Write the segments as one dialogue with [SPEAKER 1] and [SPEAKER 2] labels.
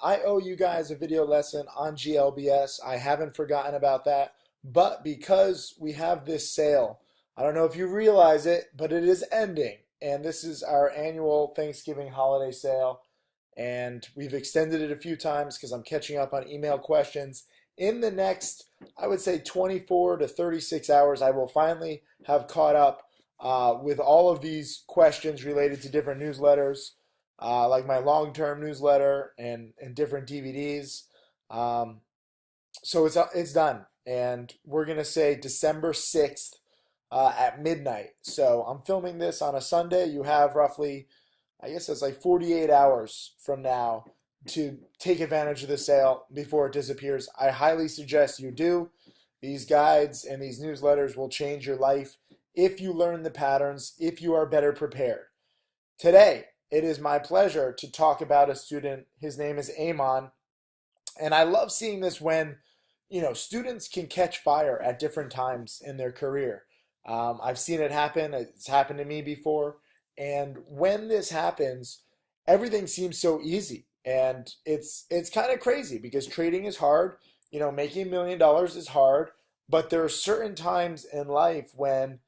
[SPEAKER 1] I owe you guys a video lesson on GLBS. I haven't forgotten about that. But because we have this sale, I don't know if you realize it, but it is ending. And this is our annual Thanksgiving holiday sale. And we've extended it a few times because I'm catching up on email questions. In the next, I would say 24 to 36 hours, I will finally have caught up with all of these questions related to different newsletters, like my long-term newsletter and different DVDs. Um, so it's done, and we're gonna say December 6th at midnight. So I'm filming this on a Sunday. You have roughly, I guess it's like 48 hours from now to take advantage of the sale before it disappears. I highly suggest you do. These guides and these newsletters will change your life if you learn the patterns, if you are better prepared. Today, it is my pleasure to talk about a student. His name is Amon, and I love seeing this when, students can catch fire at different times in their career. I've seen it happen. It's happened to me before. And when this happens, everything seems so easy. And it's kind of crazy because trading is hard. Making $1 million is hard. But there are certain times in life when,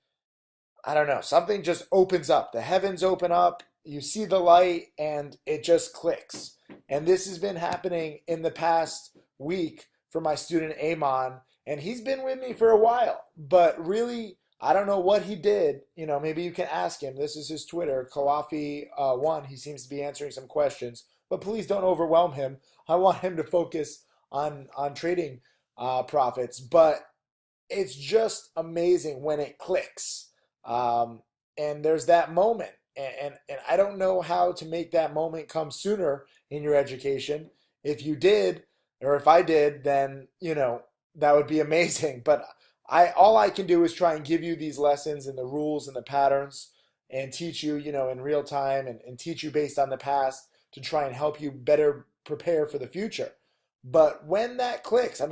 [SPEAKER 1] I don't know, something just opens up. The heavens open up, you see the light, and it just clicks. And this has been happening in the past week for my student Amon, and he's been with me for a while. But really, I don't know what he did. Maybe you can ask him. This is his Twitter, Kalafi1. He seems to be answering some questions, but please don't overwhelm him. I want him to focus on trading profits. But it's just amazing when it clicks. And there's that moment. And I don't know how to make that moment come sooner in your education. If you did, or if I did, then, that would be amazing. But all I can do is try and give you these lessons and the rules and the patterns and teach you, in real time and teach you based on the past to try and help you better prepare for the future. But when that clicks,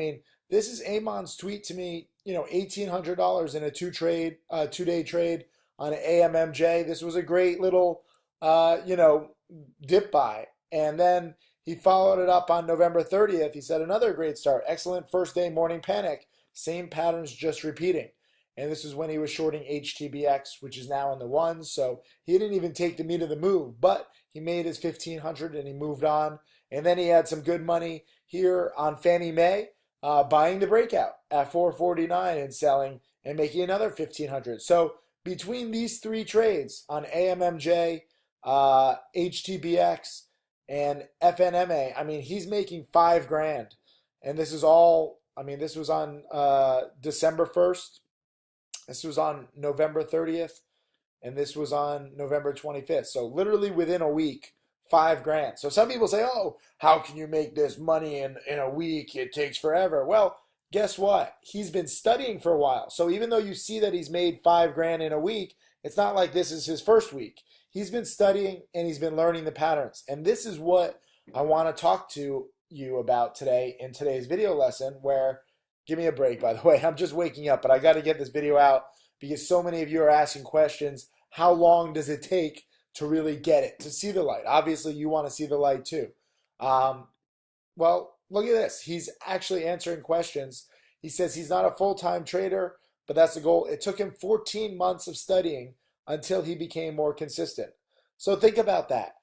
[SPEAKER 1] this is Amon's tweet to me, $1,800 in a two-day trade on an AMMJ. This was a great little, dip buy. And then he followed it up on November 30th. He said, another great start. Excellent first day morning panic. Same patterns just repeating. And this is when he was shorting HTBX, which is now in the ones. So he didn't even take the meat of the move, but he made his 1,500 and he moved on. And then he had some good money here on Fannie Mae, buying the breakout at 449 and selling and making another 1,500. So between these three trades on AMMJ, HTBX, and FNMA, he's making $5,000. And this is all, this was on December 1st. This was on November 30th. And this was on November 25th. So literally within a week, $5,000. So some people say, oh, how can you make this money in a week? It takes forever. Well, guess what? He's been studying for a while. So even though you see that he's made $5,000 in a week, it's not like this is his first week. He's been studying and he's been learning the patterns. And this is what I want to talk to you about today in today's video lesson, where, give me a break, by the way. I'm just waking up, but I got to get this video out because so many of you are asking questions. How long does it take to really get it, to see the light? Obviously, you want to see the light too. Well, look at this. He's actually answering questions. He says he's not a full-time trader, but that's the goal. It took him 14 months of studying until he became more consistent. So think about that.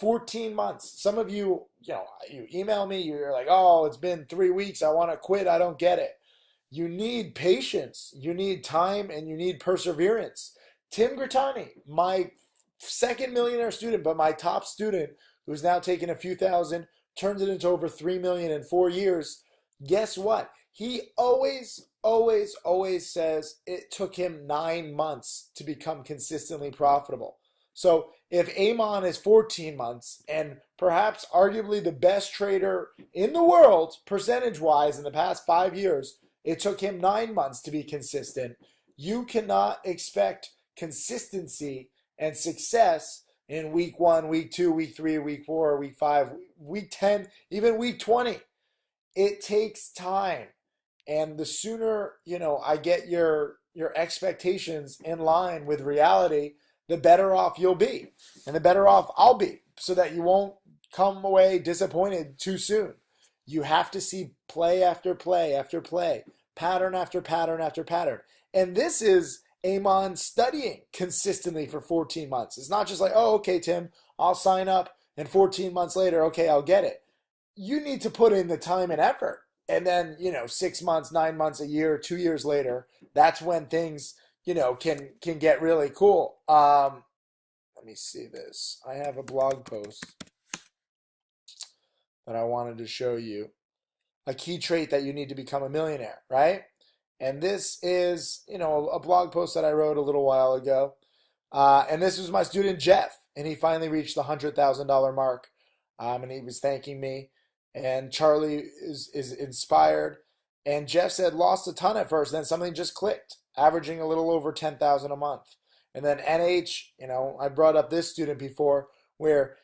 [SPEAKER 1] 14 months. Some of you, you email me, you're like, oh, it's been 3 weeks. I want to quit. I don't get it. You need patience. You need time, and you need perseverance. Tim Grattani, my second millionaire student, but my top student, who's now taken a few thousand, turned it into over 3 million in 4 years. Guess what? He always says it took him 9 months to become consistently profitable. So if Amon is 14 months and perhaps arguably the best trader in the world, percentage-wise, in the past 5 years, it took him 9 months to be consistent. You cannot expect consistency and success in week 1, week 2, week 3, week 4, week 5, week 10, even week 20. It takes time. And the sooner, I get your expectations in line with reality, the better off you'll be. And the better off I'll be, so that you won't come away disappointed too soon. You have to see play after play after play, pattern after pattern after pattern. And this is Amon studying consistently for 14 months. It's not just like, oh, okay, Tim, I'll sign up, and 14 months later, okay, I'll get it. You need to put in the time and effort. And then, 6 months, 9 months, a year, 2 years later, that's when things, can get really cool. Let me see this. I have a blog post that I wanted to show you. A key trait that you need to become a millionaire, right? And this is, a blog post that I wrote a little while ago. And this was my student Jeff, and he finally reached the $100,000 mark. And he was thanking me. And Charlie is inspired. And Jeff said lost a ton at first, then something just clicked, averaging a little over 10,000 a month. And then NH, I brought up this student before, where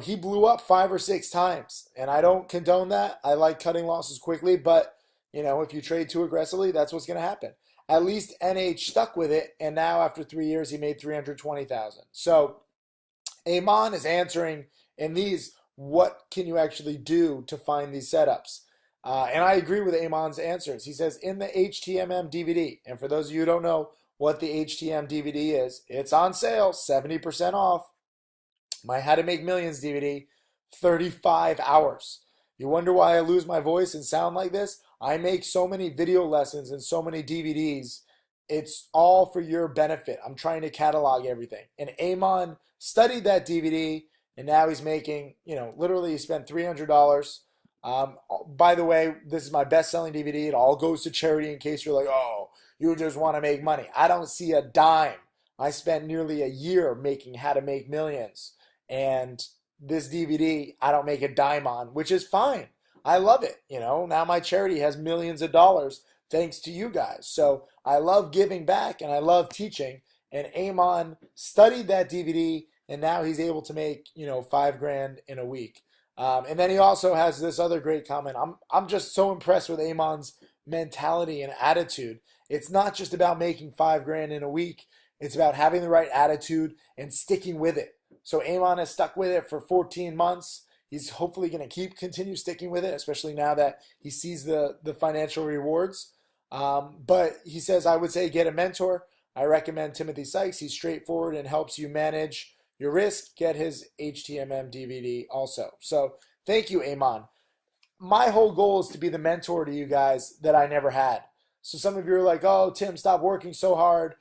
[SPEAKER 1] he blew up 5 or 6 times, and I don't condone that. I like cutting losses quickly, but if you trade too aggressively, that's what's going to happen. At least NH stuck with it, and now after 3 years, he made 320,000. So Amon is answering in these. What can you actually do to find these setups? And I agree with Amon's answers. He says in the HTMM DVD, and for those of you who don't know what the HTM DVD is, it's on sale, 70% off. My How to Make Millions DVD, 35 hours. You wonder why I lose my voice and sound like this? I make so many video lessons and so many DVDs. It's all for your benefit. I'm trying to catalog everything. And Amon studied that DVD, and now he's making, literally he spent $300. By the way, this is my best-selling DVD. It all goes to charity in case you're like, oh, you just want to make money. I don't see a dime. I spent nearly a year making How to Make Millions. And this DVD, I don't make a dime on, which is fine. I love it. Now my charity has millions of dollars thanks to you guys. So I love giving back and I love teaching. And Amon studied that DVD, and now he's able to make, $5,000 in a week. And then he also has this other great comment. I'm just so impressed with Amon's mentality and attitude. It's not just about making $5,000 in a week. It's about having the right attitude and sticking with it. So Amon has stuck with it for 14 months. He's hopefully going to continue sticking with it, especially now that he sees the financial rewards. But he says, I would say get a mentor. I recommend Timothy Sykes. He's straightforward and helps you manage your risk. Get his HTMM DVD also. So thank you, Amon. My whole goal is to be the mentor to you guys that I never had. So some of you are like, oh, Tim, stop working so hard.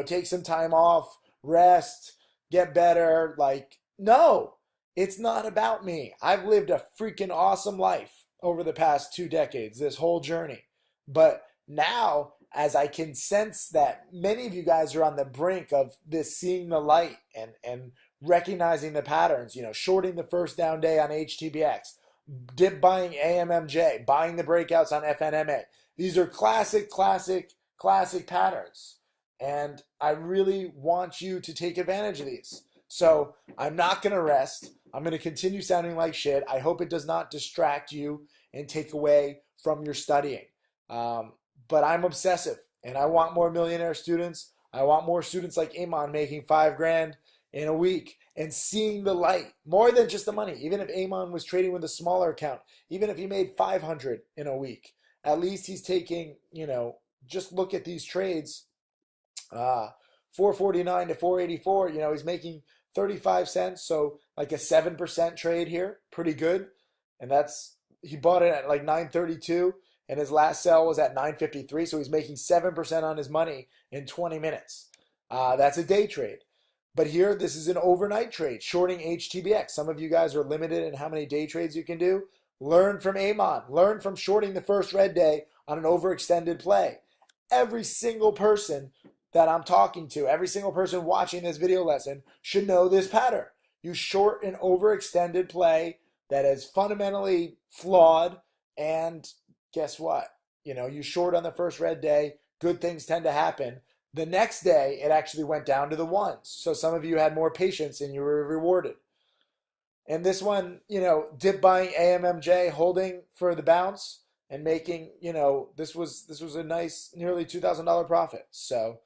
[SPEAKER 1] Take some time off, rest, get better. Like, no, it's not about me. I've lived a freaking awesome life over the past 2 decades, this whole journey. But now, as I can sense that many of you guys are on the brink of this seeing the light and recognizing the patterns, shorting the first down day on HTBX, dip buying AMMJ, buying the breakouts on FNMA. These are classic patterns. And I really want you to take advantage of these. So I'm not going to rest. I'm going to continue sounding like shit. I hope it does not distract you and take away from your studying. But I'm obsessive, and I want more millionaire students. I want more students like Amon making $5,000 in a week and seeing the light more than just the money. Even if Amon was trading with a smaller account, even if he made 500 in a week, at least he's taking, just look at these trades. 449 to 484, he's making 35 cents, so like a 7% trade here, pretty good. And he bought it at like 932, and his last sell was at 953, so he's making 7% on his money in 20 minutes. That's a day trade. But here, this is an overnight trade, shorting HTBX. Some of you guys are limited in how many day trades you can do. Learn from Amon. Learn from shorting the first red day on an overextended play. Every single person that I'm talking to, every single person watching this video lesson should know this pattern. You short an overextended play that is fundamentally flawed, and guess what? You short on the first red day, good things tend to happen. The next day, it actually went down to the ones. So some of you had more patience and you were rewarded. And this one, dip buying AMMJ, holding for the bounce and making, this was a nice nearly $2,000 profit. So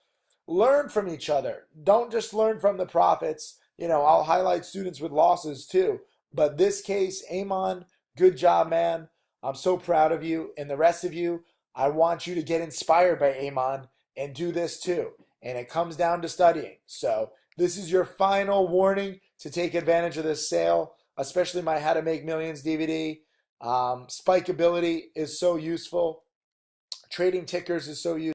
[SPEAKER 1] learn from each other. Don't just learn from the profits. I'll highlight students with losses too, But this case, Amon, good job, man. I'm so proud of you. And the rest of you, I want you to get inspired by Amon and do this too. And it comes down to studying. So this is your final warning to take advantage of this sale, especially my How to Make Millions DVD. Spikeability is so useful. Trading tickers is so useful.